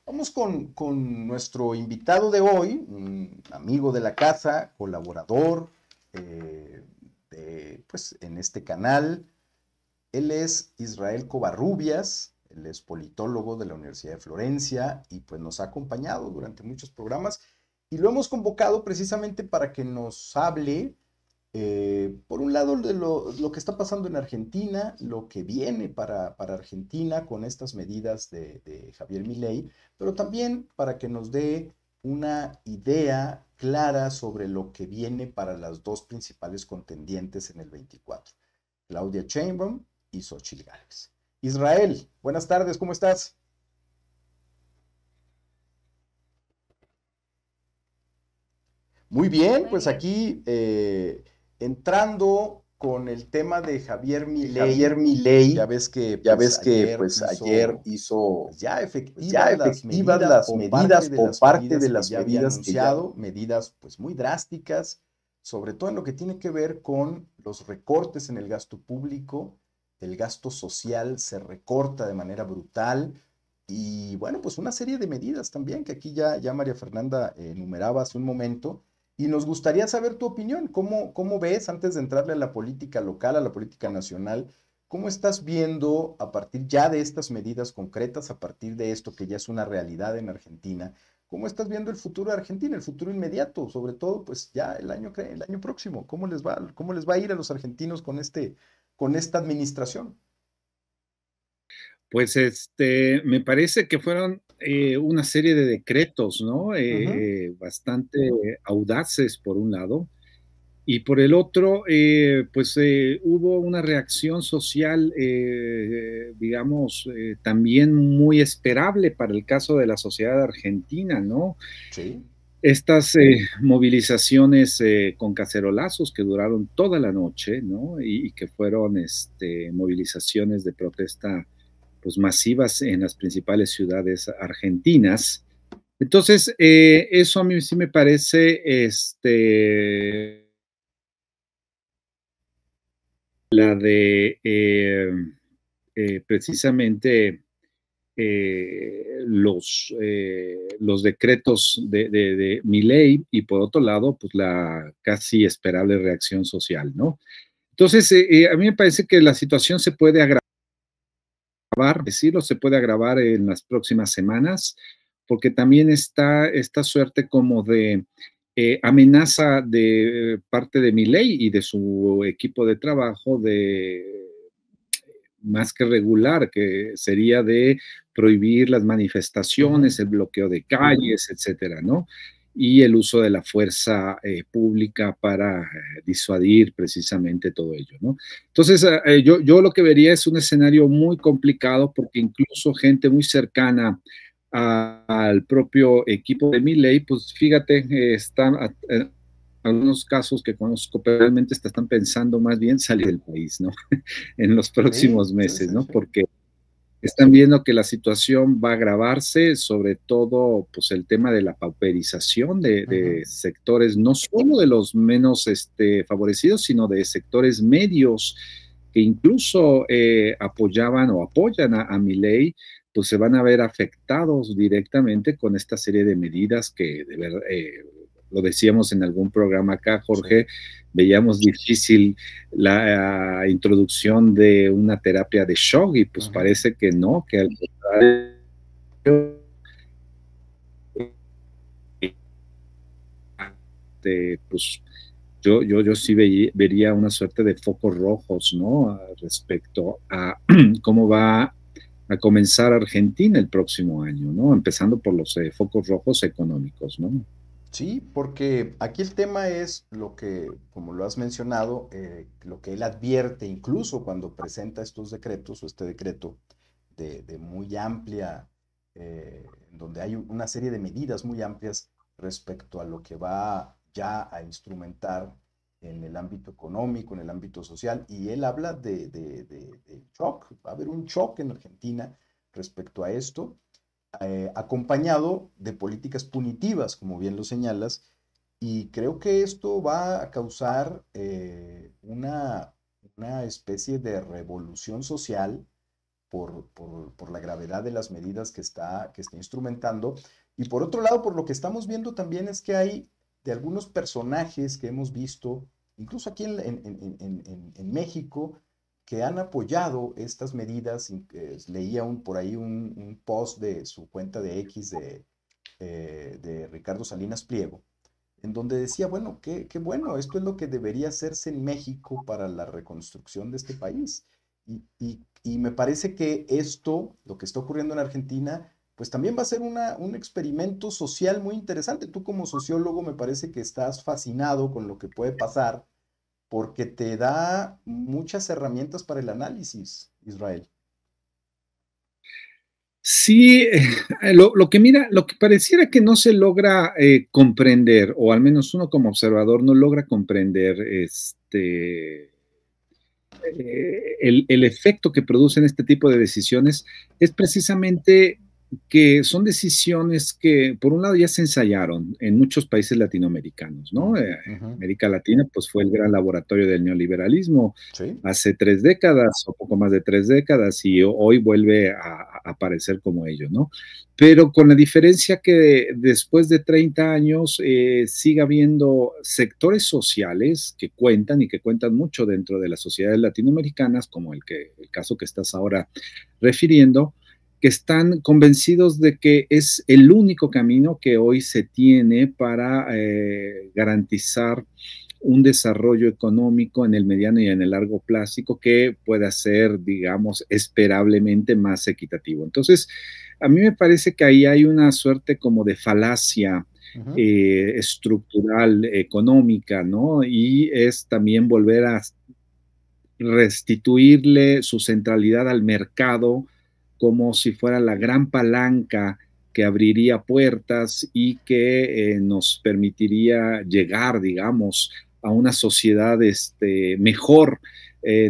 Vamos con nuestro invitado de hoy, un amigo de la casa, colaborador pues, en este canal. Él es Israel Covarrubias, él es politólogo de la Universidad de Florencia y pues nos ha acompañado durante muchos programas y lo hemos convocado precisamente para que nos hable por un lado, de lo que está pasando en Argentina, lo que viene para Argentina con estas medidas de Javier Milei, pero también para que nos dé una idea clara sobre lo que viene para las dos principales contendientes en el 24, Claudia Sheinbaum y Xochitl Gálvez. Israel, buenas tardes, ¿cómo estás? Muy bien, Muy pues bien. aquí entrando con el tema de Javier Javier Milei. Ya Milei, ves que ya pues ves que ayer pues ayer hizo hizo pues ya pues ya efectivas las efectivas medidas las o parte medidas de o las parte medidas de que las ya había medidas que ya. anunciado, medidas pues muy drásticas, sobre todo en lo que tiene que ver con los recortes en el gasto público. El gasto social se recorta de manera brutal y bueno, pues una serie de medidas también que aquí ya María Fernanda enumeraba hace un momento. Y nos gustaría saber tu opinión. ¿Cómo ves, antes de entrarle a la política local, a la política nacional, cómo estás viendo a partir ya de estas medidas concretas, a partir de esto que ya es una realidad en Argentina, cómo estás viendo el futuro de Argentina, el futuro inmediato, sobre todo pues ya el año próximo? Cómo les va a ir a los argentinos con con esta administración? Pues me parece que fueron una serie de decretos, ¿no? Ujú. Bastante audaces por un lado, y por el otro, pues hubo una reacción social, digamos, también muy esperable para el caso de la sociedad argentina, ¿no? Sí. Estas movilizaciones con cacerolazos que duraron toda la noche, ¿no? Y que fueron movilizaciones de protesta pues, masivas en las principales ciudades argentinas. Entonces, eso a mí sí me parece la de precisamente los decretos de Milei y por otro lado, pues la casi esperable reacción social, ¿no? Entonces, a mí me parece que la situación se puede agravar, decirlo, se puede agravar en las próximas semanas, porque también está esta suerte como de amenaza de parte de Milei y de su equipo de trabajo de más que regular, que sería de prohibir las Ujú. manifestaciones, el bloqueo de calles, etcétera, ¿no? Y el uso de la fuerza pública para disuadir precisamente todo ello, ¿no? Entonces, yo lo que vería es un escenario muy complicado porque incluso gente muy cercana al propio equipo de Milei, pues fíjate, están algunos casos que conozco, pero realmente están pensando más bien salir del país, ¿no? En los Sí, próximos sí, meses, sí, ¿no? sí. Porque están viendo que la situación va a agravarse, sobre todo pues el tema de la pauperización Ujú. de sectores, no solo de los menos favorecidos, sino de sectores medios que incluso apoyaban o apoyan a Milei, pues se van a ver afectados directamente con esta serie de medidas que de verdad, lo decíamos en algún programa acá, Sí. Jorge, veíamos difícil la introducción de una terapia de shock y pues Ujú. parece que no, que al contrario, pues yo sí vería una suerte de focos rojos, ¿no? Respecto a cómo va a comenzar Argentina el próximo año, ¿no? Empezando por los focos rojos económicos, ¿no? Sí, porque aquí el tema es lo que, como lo has mencionado, lo que él advierte incluso cuando presenta estos decretos o este decreto de muy amplia, donde hay una serie de medidas muy amplias respecto a lo que va ya a instrumentar en el ámbito económico, en el ámbito social, y él habla de shock, va a haber un shock en Argentina respecto a esto, acompañado de políticas punitivas, como bien lo señalas, y creo que esto va a causar una especie de revolución social por la gravedad de las medidas que está instrumentando. Y por otro lado, por lo que estamos viendo también es que hay de algunos personajes que hemos visto, incluso aquí en México, que han apoyado estas medidas. Leía por ahí un post de su cuenta de X de Ricardo Salinas Pliego, en donde decía, bueno, qué bueno, esto es lo que debería hacerse en México para la reconstrucción de este país. Y me parece que esto, lo que está ocurriendo en Argentina, pues también va a ser un experimento social muy interesante. Tú como sociólogo me parece que estás fascinado con lo que puede pasar porque te da muchas herramientas para el análisis, Israel. Sí, lo que mira, lo que pareciera que no se logra comprender, o al menos uno como observador no logra comprender el efecto que producen este tipo de decisiones, es precisamente que son decisiones que, por un lado, ya se ensayaron en muchos países latinoamericanos, ¿no? Ujú. América Latina, pues fue el gran laboratorio del neoliberalismo Sí. hace 3 décadas o poco más de 3 décadas y hoy vuelve a aparecer como ello, ¿no? Pero con la diferencia que después de 30 años sigue habiendo sectores sociales que cuentan y que cuentan mucho dentro de las sociedades latinoamericanas, como el caso que estás ahora refiriendo, que están convencidos de que es el único camino que hoy se tiene para garantizar un desarrollo económico en el mediano y en el largo plazo que pueda ser, digamos, esperablemente más equitativo. Entonces, a mí me parece que ahí hay una suerte como de falacia Ujú. estructural, económica, ¿no? Y es también volver a restituirle su centralidad al mercado como si fuera la gran palanca que abriría puertas y que nos permitiría llegar, digamos, a una sociedad mejor.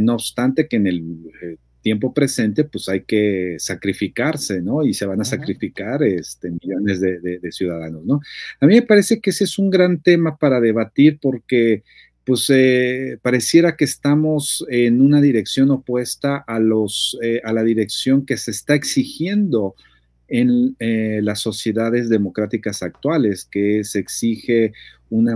No obstante que en el tiempo presente, pues hay que sacrificarse, ¿no? Y se van a Ujú. sacrificar millones de ciudadanos, ¿no? A mí me parece que ese es un gran tema para debatir porque pues pareciera que estamos en una dirección opuesta a la dirección que se está exigiendo en las sociedades democráticas actuales, que se exige una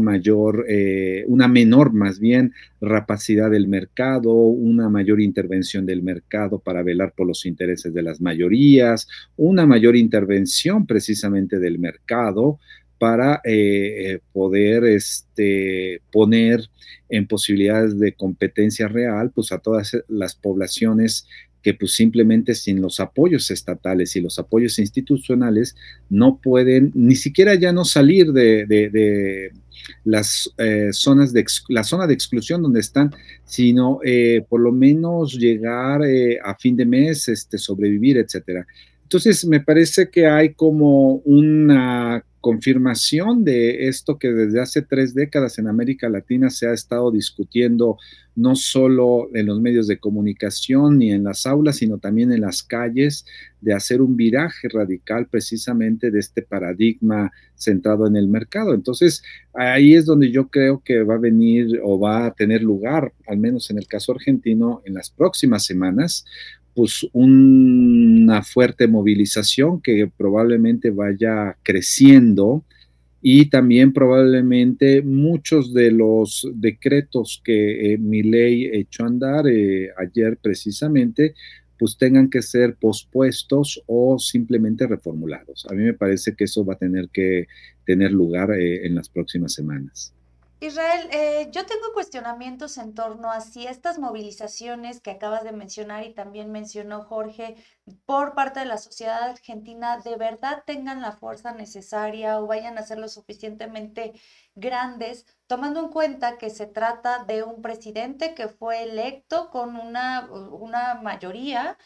menor más bien rapacidad del mercado, una mayor intervención del mercado para velar por los intereses de las mayorías, una mayor intervención precisamente del mercado para poder poner en posibilidades de competencia real pues a todas las poblaciones que pues simplemente sin los apoyos estatales y los apoyos institucionales no pueden ni siquiera ya no salir de las zonas la zona de exclusión donde están, sino por lo menos llegar a fin de mes, sobrevivir, etcétera. Entonces, me parece que hay como una confirmación de esto que desde hace 3 décadas en América Latina se ha estado discutiendo no solo en los medios de comunicación ni en las aulas, sino también en las calles, de hacer un viraje radical precisamente de este paradigma centrado en el mercado. Entonces, ahí es donde yo creo que va a venir o va a tener lugar, al menos en el caso argentino, en las próximas semanas, pues una fuerte movilización que probablemente vaya creciendo y también probablemente muchos de los decretos que Milei echó a andar ayer precisamente, pues tengan que ser pospuestos o simplemente reformulados. A mí me parece que eso va a tener que tener lugar en las próximas semanas. Israel, yo tengo cuestionamientos en torno a si estas movilizaciones que acabas de mencionar y también mencionó Jorge por parte de la sociedad argentina de verdad tengan la fuerza necesaria o vayan a ser lo suficientemente grandes, tomando en cuenta que se trata de un presidente que fue electo con una mayoría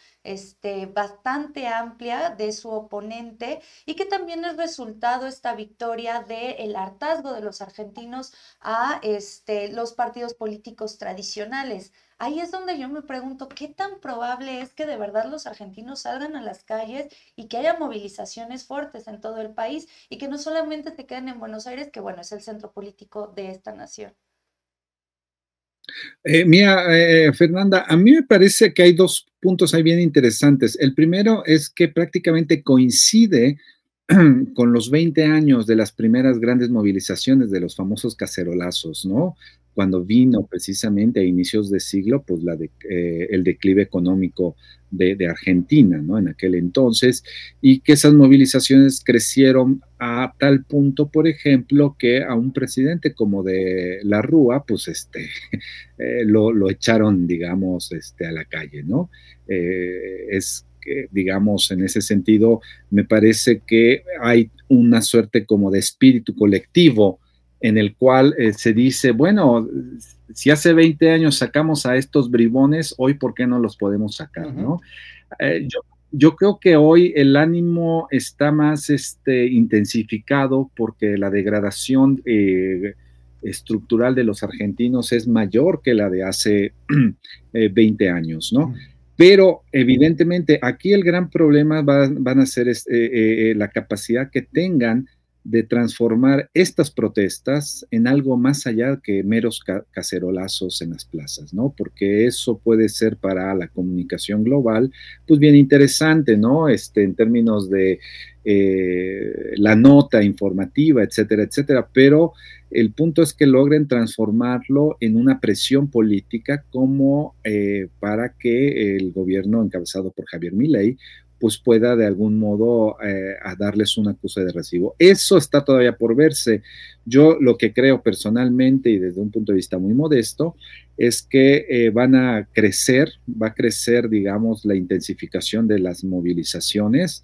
bastante amplia de su oponente y que también es resultado esta victoria del hartazgo de los argentinos a los partidos políticos tradicionales. Ahí es donde yo me pregunto qué tan probable es que de verdad los argentinos salgan a las calles y que haya movilizaciones fuertes en todo el país y que no solamente se queden en Buenos Aires, que bueno, es el centro político de esta nación. Mira, Fernanda, a mí me parece que hay dos puntos ahí bien interesantes. El primero es que prácticamente coincide con los 20 años de las primeras grandes movilizaciones de los famosos cacerolazos, ¿no? Cuando vino precisamente a inicios de siglo, pues el declive económico de Argentina, ¿no? En aquel entonces, y que esas movilizaciones crecieron a tal punto, por ejemplo, que a un presidente como de la Rúa, pues lo echaron, digamos, a la calle, ¿no? Es que, digamos, en ese sentido, me parece que hay una suerte como de espíritu colectivo en el cual se dice, bueno, si hace 20 años sacamos a estos bribones, hoy ¿por qué no los podemos sacar, no? Yo creo que hoy el ánimo está más intensificado porque la degradación estructural de los argentinos es mayor que la de hace 20 años, ¿no? Pero evidentemente aquí el gran problema van a ser la capacidad que tengan de transformar estas protestas en algo más allá que meros cacerolazos en las plazas, ¿no? Porque eso puede ser para la comunicación global, pues bien interesante, ¿no? En términos de la nota informativa, etcétera, etcétera, pero el punto es que logren transformarlo en una presión política como para que el gobierno encabezado por Javier Milei pues pueda de algún modo a darles un acuse de recibo. Eso está todavía por verse. Yo lo que creo personalmente y desde un punto de vista muy modesto es que va a crecer, digamos, la intensificación de las movilizaciones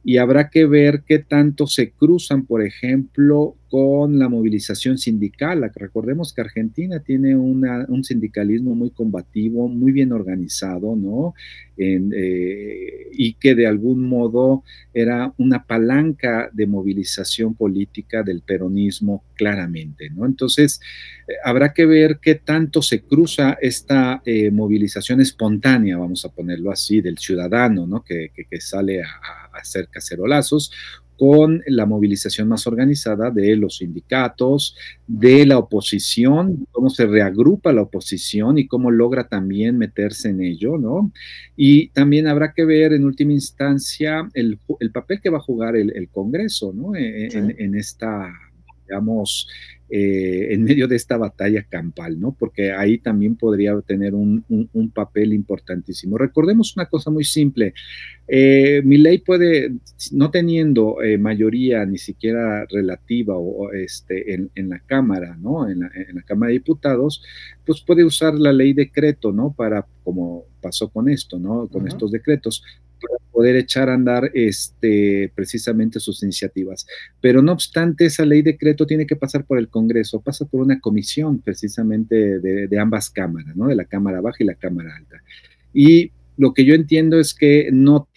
y habrá que ver qué tanto se cruzan, por ejemplo, con la movilización sindical. Recordemos que Argentina tiene un sindicalismo muy combativo, muy bien organizado, ¿no? Y que de algún modo era una palanca de movilización política del peronismo claramente, ¿no? Entonces, habrá que ver qué tanto se cruza esta movilización espontánea, vamos a ponerlo así, del ciudadano, ¿no? Que sale a hacer cacerolazos, con la movilización más organizada de los sindicatos, de la oposición, cómo se reagrupa la oposición y cómo logra también meterse en ello, ¿no? Y también habrá que ver en última instancia el papel que va a jugar el Congreso, ¿no? En esta, digamos, en medio de esta batalla campal, ¿no? Porque ahí también podría tener un papel importantísimo. Recordemos una cosa muy simple. Milei puede, no teniendo mayoría ni siquiera relativa en la Cámara, ¿no? En la Cámara de Diputados, pues puede usar la ley decreto, ¿no? Para, como pasó con esto, ¿no? Con estos decretos, para poder echar a andar precisamente sus iniciativas. Pero no obstante, esa ley decreto tiene que pasar por el Congreso, pasa por una comisión precisamente de ambas cámaras, ¿no? De la Cámara Baja y la Cámara Alta. Y lo que yo entiendo es que no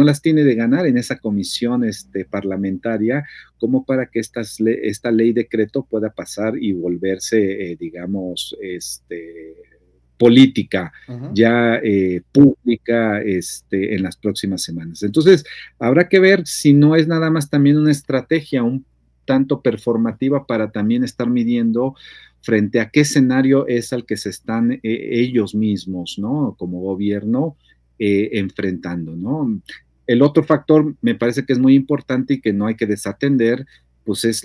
las tiene de ganar en esa comisión parlamentaria como para que esta ley decreto pueda pasar y volverse, digamos, política, ya pública en las próximas semanas. Entonces, habrá que ver si no es nada más también una estrategia un tanto performativa para también estar midiendo frente a qué escenario es al que se están ellos mismos, ¿no? Como gobierno enfrentando, ¿no? El otro factor me parece que es muy importante y que no hay que desatender, pues es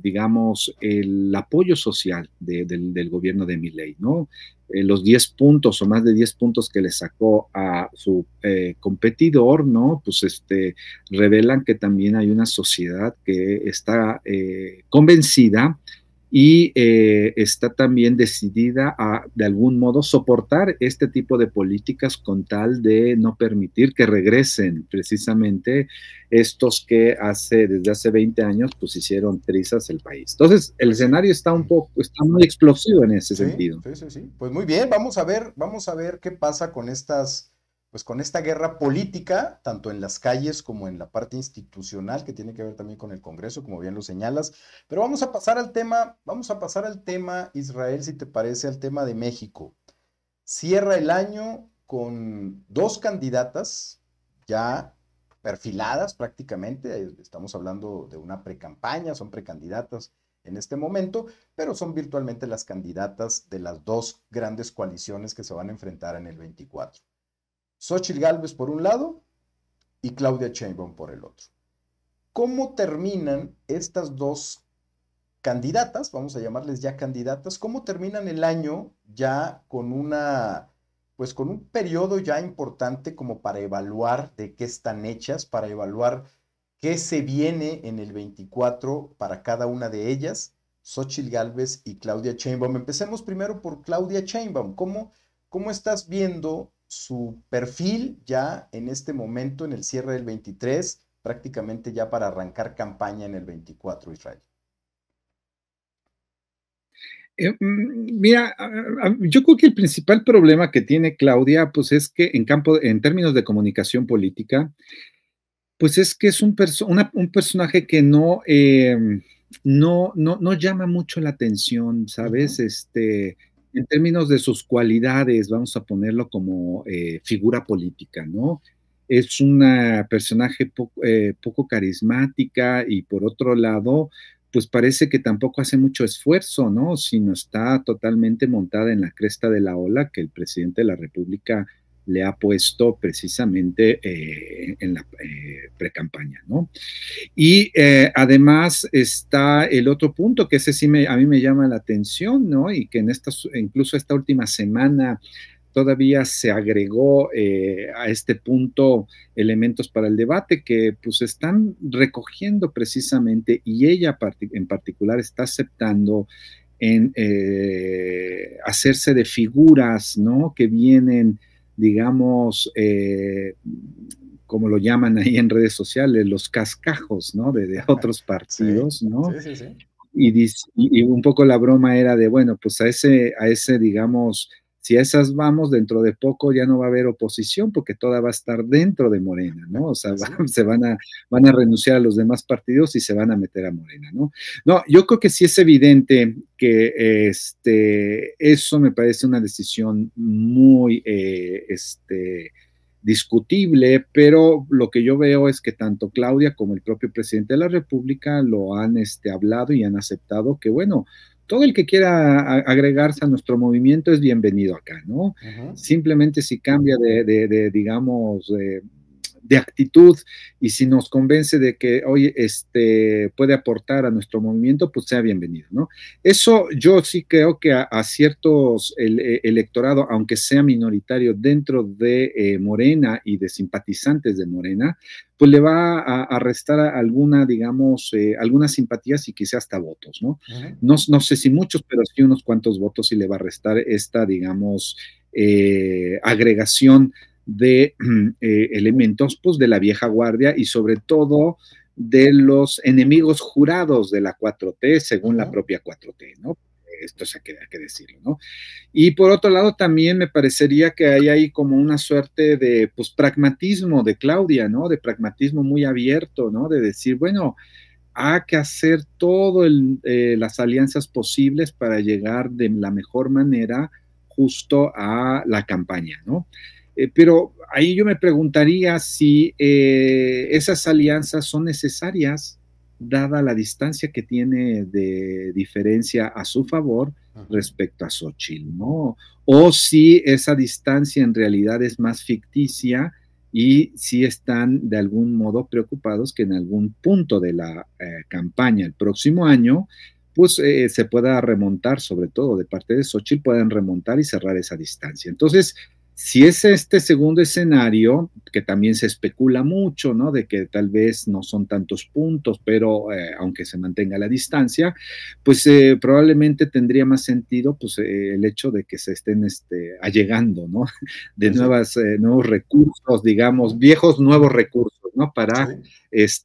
digamos, el apoyo social del gobierno de Milei, ¿no? Los 10 puntos o más de 10 puntos que le sacó a su competidor, ¿no? Pues revelan que también hay una sociedad que está convencida y está también decidida a, de algún modo, soportar este tipo de políticas con tal de no permitir que regresen precisamente estos que desde hace 20 años pues hicieron trizas el país. Entonces, el escenario está muy explosivo en ese sentido. Sí. Pues muy bien, vamos a ver qué pasa con con esta guerra política, tanto en las calles como en la parte institucional, que tiene que ver también con el Congreso, como bien lo señalas. Pero vamos a pasar al tema, Israel, si te parece, al tema de México. Cierra el año con dos candidatas ya perfiladas prácticamente. Estamos hablando de una precampaña, son precandidatas en este momento, pero son virtualmente las candidatas de las dos grandes coaliciones que se van a enfrentar en el 24. Xóchitl Gálvez por un lado y Claudia Sheinbaum por el otro. ¿Cómo terminan estas dos candidatas, vamos a llamarles ya candidatas, cómo terminan el año ya con pues con un periodo ya importante como para evaluar de qué están hechas, para evaluar qué se viene en el 24 para cada una de ellas, Xóchitl Gálvez y Claudia Sheinbaum? Empecemos primero por Claudia Sheinbaum. ¿Cómo estás viendo su perfil ya en este momento, en el cierre del 23, prácticamente ya para arrancar campaña en el 24, Israel? Mira, yo creo que el principal problema que tiene Claudia, pues es que en términos de comunicación política, pues es que es un personaje que no llama mucho la atención, ¿sabes? En términos de sus cualidades, vamos a ponerlo como figura política, ¿no? Es una personaje poco carismática y por otro lado, pues parece que tampoco hace mucho esfuerzo, ¿no? Sino está totalmente montada en la cresta de la ola que el presidente de la República le ha puesto precisamente en la precampaña, ¿no? Y además está el otro punto que ese sí a mí me llama la atención, ¿no? Y que incluso esta última semana todavía se agregó a este punto elementos para el debate que pues están recogiendo precisamente y ella en particular está aceptando en hacerse de figuras, ¿no? Que vienen, digamos, como lo llaman ahí en redes sociales, los cascajos, ¿no? De otros partidos, sí, ¿no? Sí. Y un poco la broma era de, bueno, pues a ese, digamos, si a esas vamos, dentro de poco ya no va a haber oposición porque toda va a estar dentro de Morena, ¿no? O sea, se van a renunciar a los demás partidos y se van a meter a Morena, ¿no? No, yo creo que sí es evidente que eso me parece una decisión muy, discutible, pero lo que yo veo es que tanto Claudia como el propio presidente de la República lo han hablado y han aceptado que, bueno, todo el que quiera agregarse a nuestro movimiento es bienvenido acá, ¿no? Simplemente si cambia digamos, de actitud y si nos convence de que hoy puede aportar a nuestro movimiento, pues sea bienvenido, ¿no? Eso yo sí creo que a ciertos electorado, aunque sea minoritario dentro de Morena y de simpatizantes de Morena, pues le va a restar alguna, digamos, algunas simpatías y quizá hasta votos, ¿no? No sé si muchos, pero sí unos cuantos votos y le va a restar esta, digamos, agregación de elementos pues, de la vieja guardia y sobre todo de los enemigos jurados de la 4T, según la propia 4T, ¿no? Esto hay que decirlo, ¿no? Y por otro lado también me parecería que hay ahí como una suerte de pues pragmatismo de Claudia, ¿no? De pragmatismo muy abierto, ¿no? De decir, bueno, hay que hacer todas las alianzas posibles para llegar de la mejor manera justo a la campaña, ¿no? Pero ahí yo me preguntaría si esas alianzas son necesarias, dada la distancia que tiene de diferencia a su favor respecto a Xóchitl, ¿no? O si esa distancia en realidad es más ficticia y si están de algún modo preocupados que en algún punto de la campaña el próximo año pues se pueda remontar, sobre todo de parte de Xóchitl, puedan remontar y cerrar esa distancia. Entonces, si es este segundo escenario, que también se especula mucho, ¿no? De que tal vez no son tantos puntos, pero aunque se mantenga la distancia, pues probablemente tendría más sentido pues, el hecho de que se estén allegando, ¿no? De nuevos recursos, digamos, viejos nuevos recursos, ¿no? Para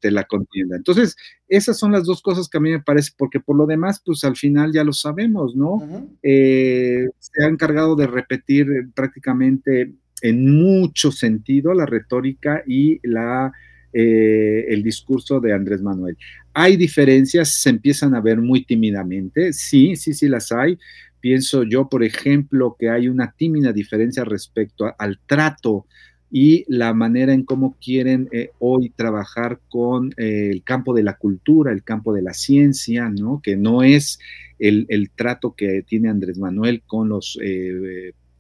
la contienda. Entonces, esas son las dos cosas que a mí me parece, porque por lo demás, pues al final ya lo sabemos, ¿no? Se ha encargado de repetir prácticamente en mucho sentido la retórica y el discurso de Andrés Manuel. Hay diferencias, se empiezan a ver muy tímidamente, sí las hay. Pienso yo, por ejemplo, que hay una tímida diferencia respecto al trato y la manera en cómo quieren hoy trabajar con el campo de la cultura, el campo de la ciencia, ¿no? Que no es el trato que tiene Andrés Manuel con los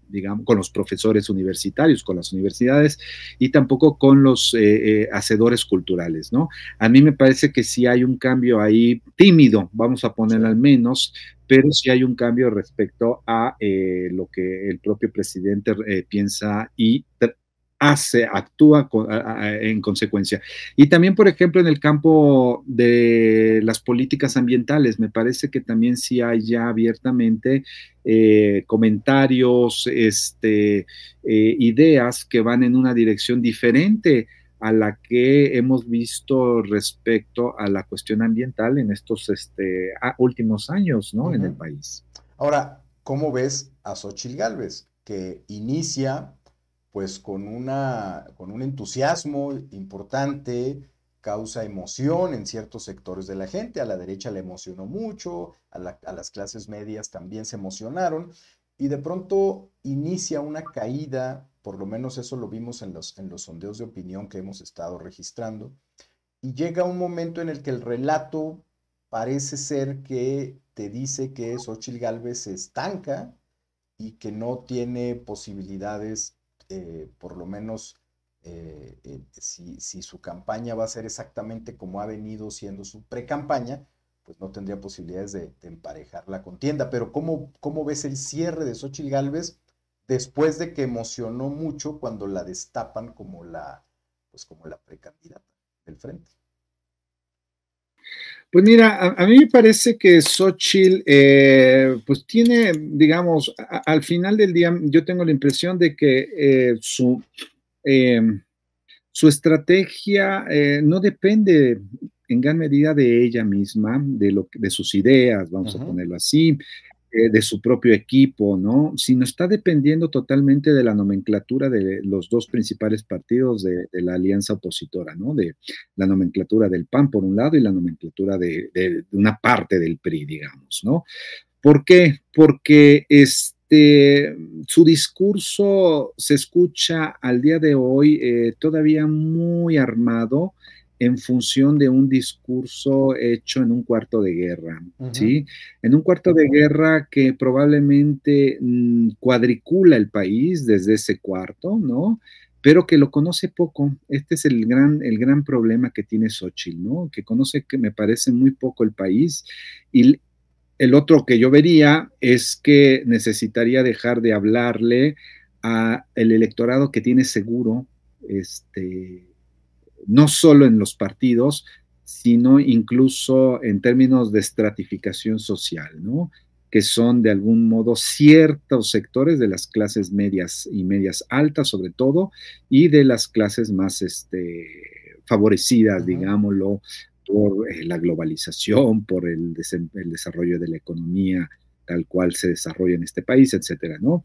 digamos, con los profesores universitarios, con las universidades y tampoco con los hacedores culturales, ¿no? A mí me parece que sí hay un cambio ahí tímido, vamos a ponerlo al menos, pero sí hay un cambio respecto a lo que el propio presidente piensa y actúa en consecuencia. Y también, por ejemplo, en el campo de las políticas ambientales, me parece que también sí hay ya abiertamente comentarios, ideas que van en una dirección diferente a la que hemos visto respecto a la cuestión ambiental en estos últimos años, ¿no? En el país. Ahora, ¿cómo ves a Xóchitl Gálvez, que inicia pues con un entusiasmo importante, causa emoción en ciertos sectores de la gente? A la derecha le emocionó mucho, a las clases medias también se emocionaron, y de pronto inicia una caída, por lo menos eso lo vimos en los sondeos de opinión que hemos estado registrando, y llega un momento en el que el relato parece ser que te dice que Xóchitl Gálvez se estanca y que no tiene posibilidades, por lo menos si su campaña va a ser exactamente como ha venido siendo su pre-campaña, pues no tendría posibilidades de emparejar la contienda. Pero ¿cómo ves el cierre de Xóchitl Gálvez después de que emocionó mucho cuando la destapan como como la precandidata del frente? Pues mira, a mí me parece que Xóchitl, pues tiene, digamos, al final del día, yo tengo la impresión de que su estrategia no depende en gran medida de ella misma, de sus ideas, vamos a ponerlo así, de su propio equipo, ¿no? Sino está dependiendo totalmente de la nomenclatura de los dos principales partidos de la alianza opositora, ¿no? De la nomenclatura del PAN por un lado y la nomenclatura de una parte del PRI, digamos, ¿no? ¿Por qué? Porque su discurso se escucha al día de hoy todavía muy armado en función de un discurso hecho en un cuarto de guerra, ¿sí? En un cuarto de guerra que probablemente cuadricula el país desde ese cuarto, ¿no? Pero que lo conoce poco. Este es el gran problema que tiene Xóchitl, ¿no? Que conoce, que me parece, muy poco el país. Y el otro que yo vería es que necesitaría dejar de hablarle a el electorado que tiene seguro, no solo en los partidos, sino incluso en términos de estratificación social, ¿no? Que son de algún modo ciertos sectores de las clases medias y medias altas, sobre todo, y de las clases más favorecidas, digámoslo, por la globalización, por el desarrollo de la economía tal cual se desarrolla en este país, etcétera, ¿no?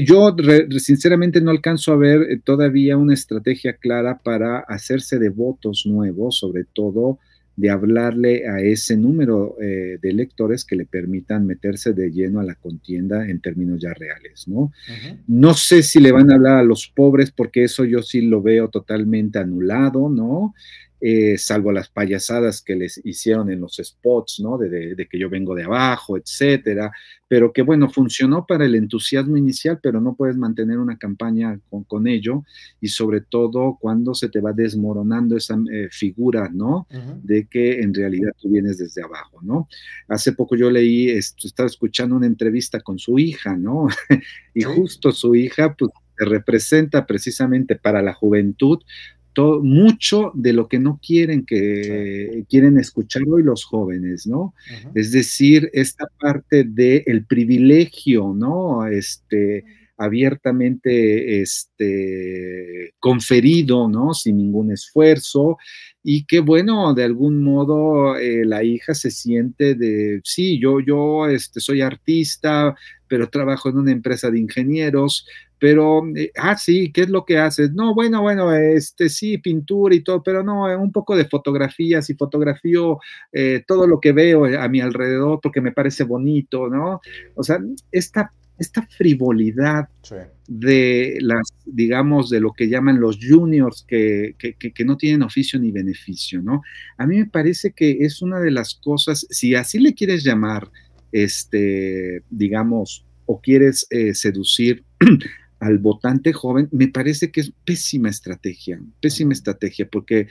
Yo sinceramente no alcanzo a ver todavía una estrategia clara para hacerse de votos nuevos, sobre todo de hablarle a ese número de electores que le permitan meterse de lleno a la contienda en términos ya reales, ¿no? No sé si le van a hablar a los pobres, porque eso yo sí lo veo totalmente anulado, ¿no? Salvo las payasadas que les hicieron en los spots, ¿no? De que yo vengo de abajo, etcétera, pero que bueno, funcionó para el entusiasmo inicial, pero no puedes mantener una campaña con ello, y sobre todo cuando se te va desmoronando esa figura, ¿no? De que en realidad tú vienes desde abajo, ¿no? Hace poco yo leí, estaba escuchando una entrevista con su hija, ¿no? Y justo su hija, pues, representa precisamente para la juventud mucho de lo que no quieren quieren escuchar hoy los jóvenes, ¿no? Es decir, esta parte del privilegio, ¿no? Abiertamente conferido, ¿no? Sin ningún esfuerzo, y que bueno, de algún modo la hija se siente sí, yo soy artista, pero trabajo en una empresa de ingenieros, pero, sí, ¿qué es lo que haces? No, bueno, sí, pintura y todo, pero no, un poco de fotografías, y fotografío todo lo que veo a mi alrededor porque me parece bonito, ¿no? O sea, esta esta frivolidad Sí. de las, digamos, de lo que llaman los juniors que no tienen oficio ni beneficio, ¿no? A mí me parece que es una de las cosas, si así le quieres llamar, digamos, o quieres seducir al votante joven, me parece que es pésima estrategia, porque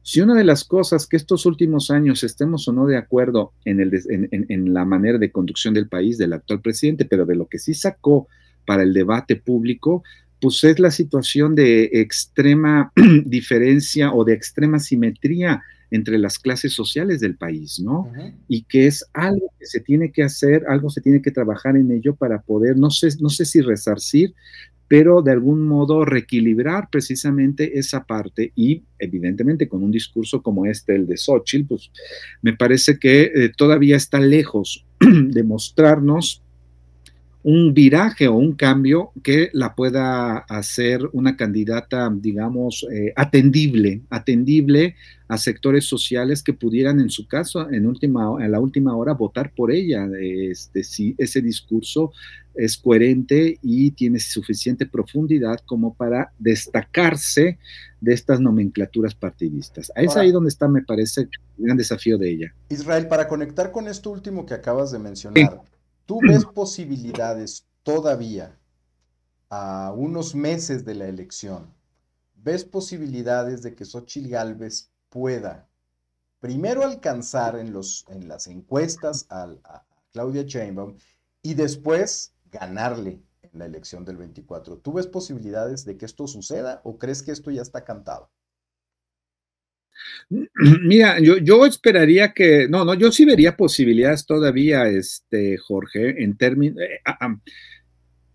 si una de las cosas que estos últimos años estemos o no de acuerdo en la manera de conducción del país, del actual presidente, pero de lo que sí sacó para el debate público, pues es la situación de extrema diferencia o de extrema simetría entre las clases sociales del país, ¿no? Y que es algo que se tiene que hacer, algo se tiene que trabajar en ello para poder, no sé si resarcir, pero de algún modo reequilibrar precisamente esa parte y evidentemente con un discurso como el de Xóchitl, pues me parece que todavía está lejos de mostrarnos un viraje o un cambio que la pueda hacer una candidata, digamos, atendible a sectores sociales que pudieran, en su caso, en la última hora, votar por ella, si ese discurso es coherente y tiene suficiente profundidad como para destacarse de estas nomenclaturas partidistas. Es ahí donde está, me parece, el gran desafío de ella. Israel, para conectar con esto último que acabas de mencionar, ¿tú ves posibilidades todavía a unos meses de la elección? ¿Ves posibilidades de que Xóchitl Gálvez pueda primero alcanzar en las encuestas a Claudia Sheinbaum y después ganarle en la elección del 24? ¿Tú ves posibilidades de que esto suceda o crees que esto ya está cantado? Mira, yo esperaría que, no, yo sí vería posibilidades todavía, Jorge, en términos,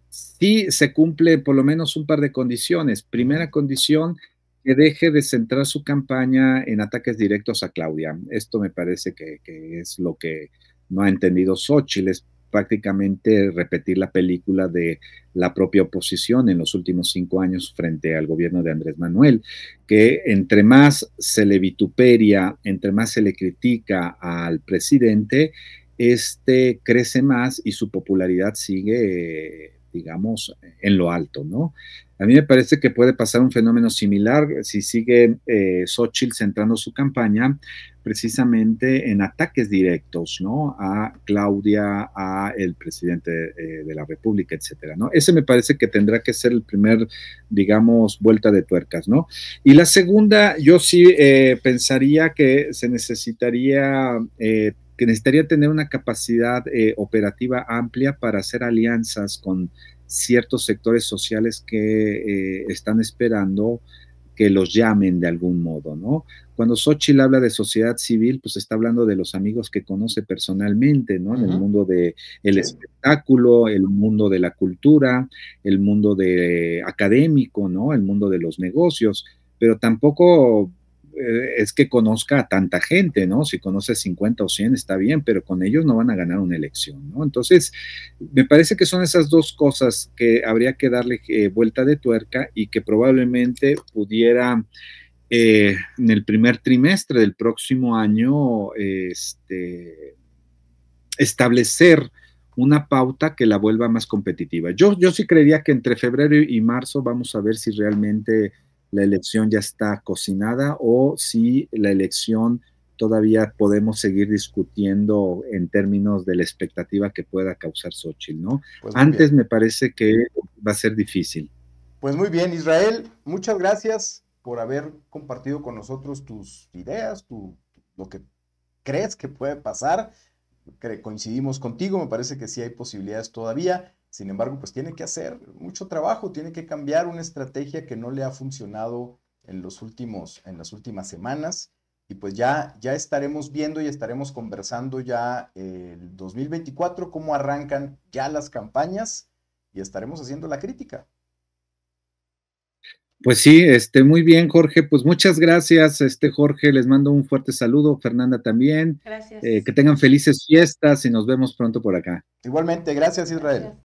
sí se cumple por lo menos un par de condiciones. Primera condición, que deje de centrar su campaña en ataques directos a Claudia. Esto me parece que es lo que no ha entendido Xóchitl, es prácticamente repetir la película de la propia oposición en los últimos 5 años frente al gobierno de Andrés Manuel, que entre más se le vituperia, entre más se le critica al presidente, crece más y su popularidad sigue, digamos, en lo alto, ¿no? A mí me parece que puede pasar un fenómeno similar si sigue Xóchitl centrando su campaña precisamente en ataques directos, ¿no? A Claudia, a el presidente de la República, etcétera, ¿no? Ese me parece que tendrá que ser el primer, digamos, vuelta de tuercas, ¿no? Y la segunda, yo sí pensaría que se necesitaría que necesitaría tener una capacidad operativa amplia para hacer alianzas con ciertos sectores sociales que están esperando que los llamen de algún modo, ¿no? Cuando Xóchitl habla de sociedad civil, pues está hablando de los amigos que conoce personalmente, ¿no? En el mundo del espectáculo, el mundo de la cultura, el mundo académico, ¿no? El mundo de los negocios, pero tampoco es que conozca a tanta gente, ¿no? Si conoce 50 o 100 está bien, pero con ellos no van a ganar una elección, ¿no? Entonces, me parece que son esas dos cosas que habría que darle vuelta de tuerca y que probablemente pudiera en el primer trimestre del próximo año establecer una pauta que la vuelva más competitiva. Yo sí creería que entre febrero y marzo vamos a ver si realmente la elección ya está cocinada o si la elección todavía podemos seguir discutiendo en términos de la expectativa que pueda causar Xóchitl, ¿no? Pues antes me parece que va a ser difícil. Pues muy bien, Israel, muchas gracias por haber compartido con nosotros tus ideas, lo que crees que puede pasar. Coincidimos contigo, me parece que sí hay posibilidades todavía. Sin embargo, pues tiene que hacer mucho trabajo, tiene que cambiar una estrategia que no le ha funcionado en las últimas semanas. Y pues ya estaremos viendo y estaremos conversando ya el 2024, cómo arrancan ya las campañas y estaremos haciendo la crítica. Pues sí, muy bien, Jorge. Pues muchas gracias, Jorge. Les mando un fuerte saludo. Fernanda también. Gracias. Que tengan felices fiestas y nos vemos pronto por acá. Igualmente, gracias, Israel. Gracias.